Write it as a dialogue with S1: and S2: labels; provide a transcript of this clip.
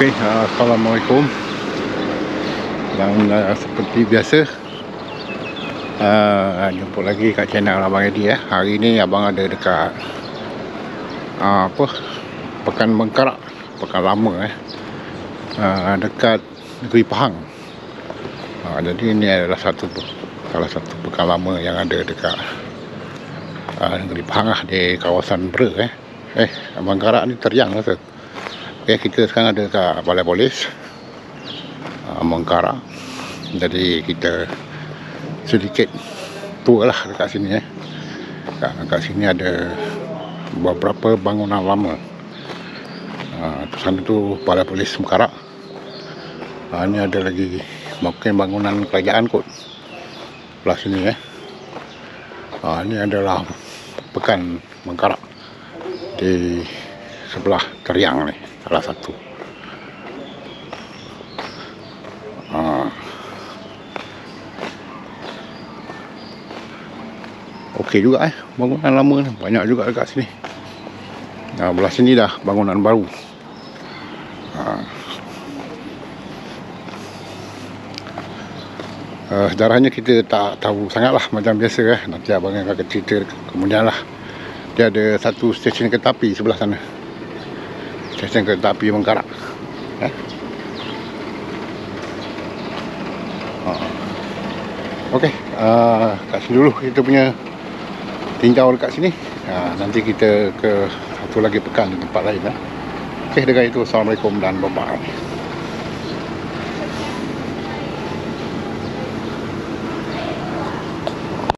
S1: Okey, Assalamualaikum. Dan seperti biasa, jumpa lagi kat channel Abang Edi. Hari ni abang ada dekat Pekan Bengkarak, Pekan Lama dekat Negeri Pahang. Jadi ini adalah salah satu pekan lama yang ada dekat Negeri Pahang di kawasan Bera. Bengkarak ni teriang rasa. Kita sekarang ada kat Balai Polis Bengkarak. Jadi kita sedikit tour lah dekat sini. Dekat sini ada beberapa bangunan lama. Sana tu Balai Polis Bengkarak. Ini ada lagi mungkin bangunan kerajaan kot belah sini. Ini adalah Pekan Bengkarak di sebelah Teriang ni, salah satu. Okey juga bangunan lama ni, banyak juga dekat sini. Belah sini dah bangunan baru. Sejarahnya kita tak tahu sangat lah, macam biasa nanti abang akan cerita kemudian lah. Dia ada satu stesen kereta api sebelah sana, stesen kereta api Bengkarak. Okey, kat sini dulu kita punya tinjau dekat sini. Nanti kita ke satu lagi pekan di tempat lain. Okey, dengan itu Assalamualaikum dan bye-bye.